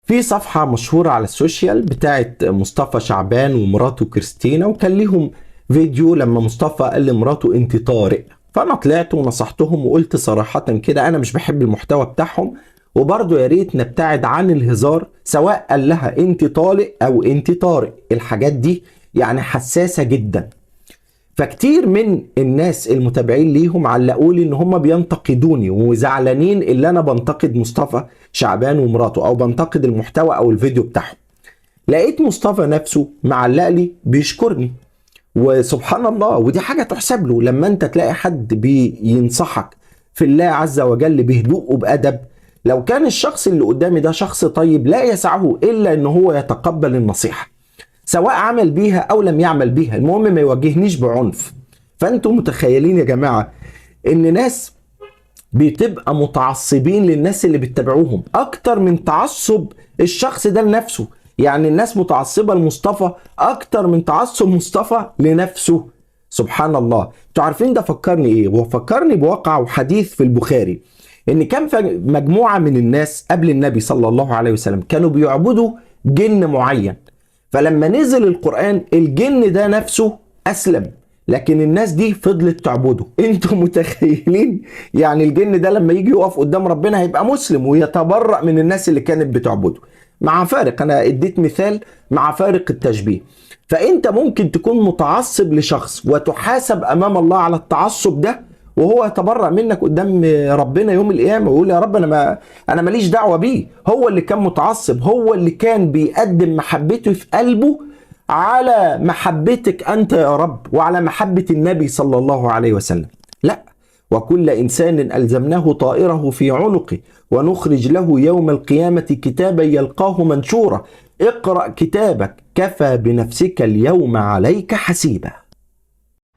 في صفحة مشهورة على السوشيال بتاعت مصطفى شعبان ومراته كريستينا، وكان ليهم فيديو لما مصطفى قال لمراته انت طارق. فانا طلعت ونصحتهم وقلت صراحة كده انا مش بحب المحتوى بتاعهم، وبرضه يا ريت نبتعد عن الهزار، سواء قال لها انت طالق او انت طارق. الحاجات دي يعني حساسة جدا. فكتير من الناس المتابعين ليهم علقوا لي ان هم بينتقدوني وزعلانين اللي انا بنتقد مصطفى شعبان ومراته او بنتقد المحتوى او الفيديو بتاعهم. لقيت مصطفى نفسه معلق لي بيشكرني، وسبحان الله ودي حاجة تحسب له. لما انت تلاقي حد بينصحك في الله عز وجل بهدوء وبأدب، لو كان الشخص اللي قدامي ده شخص طيب لا يسعه الا ان هو يتقبل النصيحة، سواء عمل بيها او لم يعمل بيها، المهم ما يوجهنيش بعنف. فانتم متخيلين يا جماعة ان ناس بتبقى متعصبين للناس اللي بتتابعوهم اكتر من تعصب الشخص ده لنفسه. يعني الناس متعصبة لمصطفى اكتر من تعصب مصطفى لنفسه. سبحان الله. انتوا عارفين ده فكرني ايه؟ هو فكرني بواقع وحديث في البخاري، ان كان مجموعة من الناس قبل النبي صلى الله عليه وسلم كانوا بيعبدوا جن معين، فلما نزل القرآن الجن ده نفسه أسلم، لكن الناس دي فضلت تعبده. انتوا متخيلين؟ يعني الجن ده لما يجي يقف قدام ربنا هيبقى مسلم ويتبرأ من الناس اللي كانت بتعبده. مع فارق، انا اديت مثال مع فارق التشبيه. فانت ممكن تكون متعصب لشخص وتحاسب امام الله على التعصب ده، وهو يتبرأ منك قدام ربنا يوم القيامه ويقول يا رب انا ماليش دعوه بيه. هو اللي كان متعصب، هو اللي كان بيقدم محبته في قلبه على محبتك انت يا رب وعلى محبه النبي صلى الله عليه وسلم. لا، وكل انسان الزمناه طائره في عنقه ونخرج له يوم القيامه كتابا يلقاه منشورا اقرأ كتابك كفى بنفسك اليوم عليك حسيبا.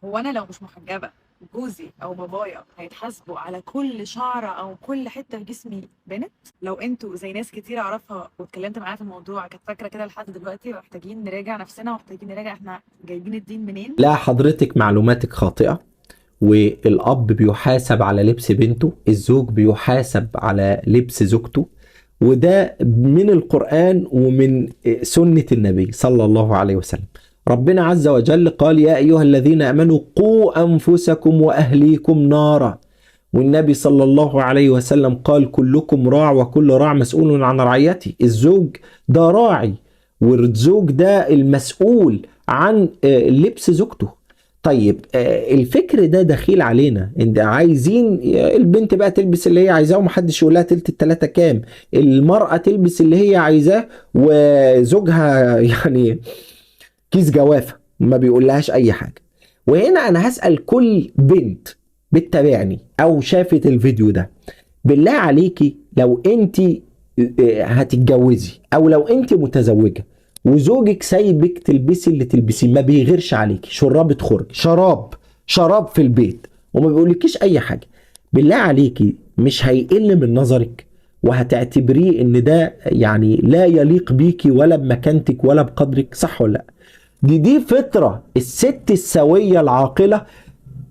هو انا لو مش محجبه جوزي او بابايا هيتحاسبوا على كل شعره او كل حته في جسمي بنت؟ لو انتوا زي ناس كتير اعرفها واتكلمت معاها في الموضوع كانت فاكره كده لحد دلوقتي، محتاجين نراجع نفسنا ومحتاجين نراجع احنا جايبين الدين منين. لا حضرتك معلوماتك خاطئة، والأب بيحاسب على لبس بنته، الزوج بيحاسب على لبس زوجته، وده من القرآن ومن سنة النبي صلى الله عليه وسلم. ربنا عز وجل قال يا أيها الذين آمنوا قوا أنفسكم وأهليكم نارا، والنبي صلى الله عليه وسلم قال كلكم راع وكل راع مسؤول عن رعيته. الزوج ده راعي، والزوج ده المسؤول عن لبس زوجته. طيب الفكر ده دخيل علينا، ان عايزين البنت بقى تلبس اللي هي عايزاه ومحدش يقول لها تلت التلاتة كام، المرأة تلبس اللي هي عايزاه وزوجها يعني كيس جوافة ما بيقولهاش اي حاجة. وهنا انا هسأل كل بنت بتتابعني او شافت الفيديو ده، بالله عليكي لو انت هتتجوزي او لو انت متزوجة وزوجك سايبك تلبسي اللي تلبسيه، ما بيغيرش عليكي، شراب خرج، شراب في البيت وما بيقولكيش اي حاجة، بالله عليكي مش هيقل من نظرك وهتعتبريه ان ده يعني لا يليق بيكي ولا بمكانتك ولا بقدرك؟ صح ولا لا؟ دي فطرة الست السوية العاقلة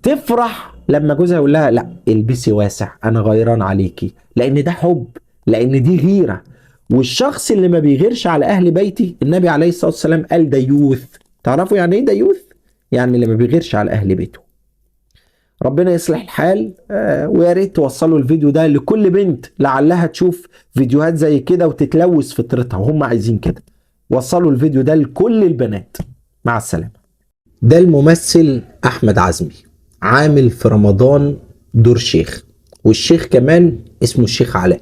تفرح لما جوزها يقول لها لا البسي واسع انا غيران عليكي، لان ده حب، لان دي غيرة. والشخص اللي ما بيغيرش على اهل بيتي النبي عليه الصلاة والسلام قال ديوث. تعرفوا يعني ايه ديوث؟ يعني اللي ما بيغيرش على اهل بيته. ربنا يصلح الحال. ويا ريت توصلوا الفيديو ده لكل بنت لعلها تشوف فيديوهات زي كده وتتلوث فطرتها، وهم عايزين كده. وصلوا الفيديو ده لكل البنات. مع السلامة. ده الممثل احمد عزمي، عامل في رمضان دور شيخ، والشيخ كمان اسمه الشيخ علاء.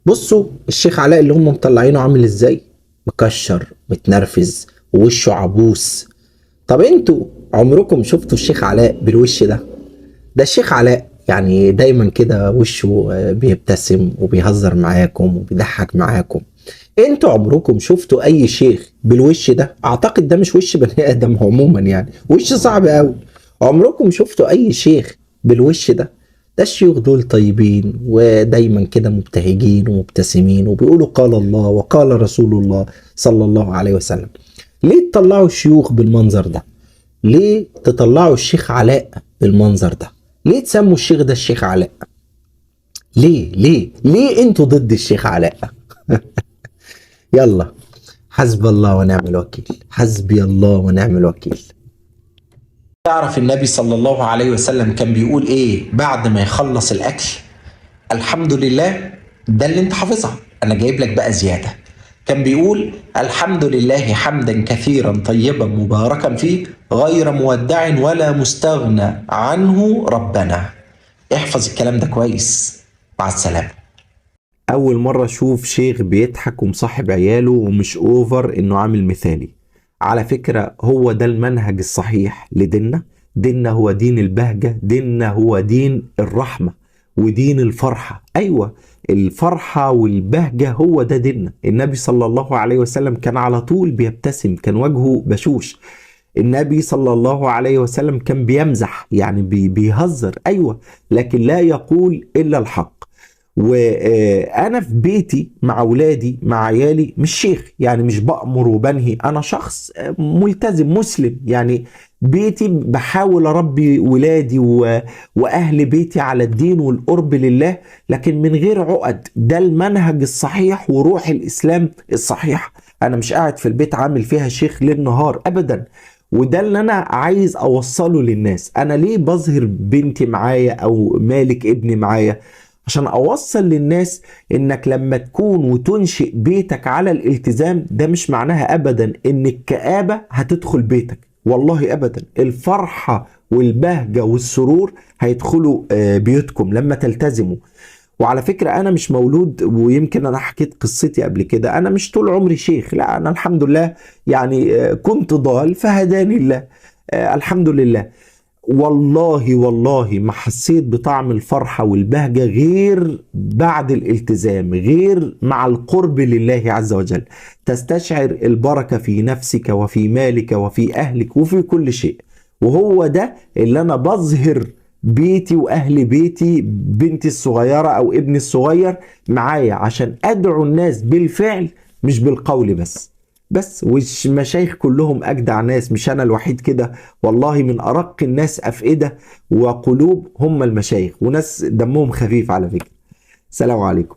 بصوا الشيخ علاء اللي هم مطلعينه عامل ازاي، مكشر متنرفز ووشه عبوس. طب انتوا عمركم شفتوا الشيخ علاء بالوش ده؟ ده الشيخ علاء يعني دايما كده وشه بيبتسم وبيهزر معاكم وبيضحك معاكم. انتوا عمركم شفتوا اي شيخ بالوش ده؟ اعتقد ده مش وش بني ادم عموما، يعني وش صعب قوي. عمركم شفتوا اي شيخ بالوش ده؟ ده الشيوخ دول طيبين ودايما كده مبتهجين ومبتسمين وبيقولوا قال الله وقال رسول الله صلى الله عليه وسلم. ليه تطلعوا الشيوخ بالمنظر ده؟ ليه تطلعوا الشيخ علاء بالمنظر ده؟ ليه تسموا الشيخ ده الشيخ علاء؟ ليه انتوا ضد الشيخ علاء؟ يلا، حسبي الله ونعم الوكيل، حسبي الله ونعم الوكيل. تعرف النبي صلى الله عليه وسلم كان بيقول ايه بعد ما يخلص الاكل؟ الحمد لله. ده اللي انت حافظها، انا جايب لك بقى زيادة. كان بيقول الحمد لله حمدا كثيرا طيبا مباركا فيه غير مودع ولا مستغنى عنه ربنا. احفظ الكلام ده كويس. مع السلامة. أول مرة أشوف شيخ بيضحك ومصاحب عياله ومش أوفر إنه عامل مثالي. على فكرة هو ده المنهج الصحيح لديننا. ديننا هو دين البهجة، ديننا هو دين الرحمة ودين الفرحة. أيوة، الفرحة والبهجة هو ده ديننا. النبي صلى الله عليه وسلم كان على طول بيبتسم، كان وجهه بشوش. النبي صلى الله عليه وسلم كان بيمزح، يعني بيهزر، أيوة، لكن لا يقول إلا الحق. وانا في بيتي مع اولادي مع عيالي مش شيخ، يعني مش بأمر وبنهي، انا شخص ملتزم مسلم. يعني بيتي بحاول اربي ولادي واهل بيتي على الدين والقرب لله، لكن من غير عقد. ده المنهج الصحيح وروح الاسلام الصحيح. انا مش قاعد في البيت عامل فيها شيخ ليل نهار ابدا. وده اللي انا عايز اوصله للناس. انا ليه بظهر بنتي معايا او مالك ابني معايا؟ عشان اوصل للناس انك لما تكون وتنشئ بيتك على الالتزام، ده مش معناها ابدا ان الكآبة هتدخل بيتك، والله ابدا. الفرحة والبهجة والسرور هيدخلوا بيوتكم لما تلتزموا. وعلى فكرة أنا مش مولود، ويمكن أنا حكيت قصتي قبل كده، أنا مش طول عمري شيخ، لا، أنا الحمد لله يعني كنت ضال فهداني الله، الحمد لله. والله والله ما حسيت بطعم الفرحة والبهجة غير بعد الالتزام، غير مع القرب لله عز وجل. تستشعر البركة في نفسك وفي مالك وفي أهلك وفي كل شيء. وهو ده اللي أنا بظهر بيتي وأهل بيتي، بنتي الصغيرة أو ابني الصغير معايا، عشان أدعو الناس بالفعل مش بالقول بس. والمشايخ كلهم أجدع ناس، مش أنا الوحيد كده، والله من أرق الناس أفئدة وقلوب هم المشايخ، وناس دمهم خفيف على فكرة. السلام عليكم.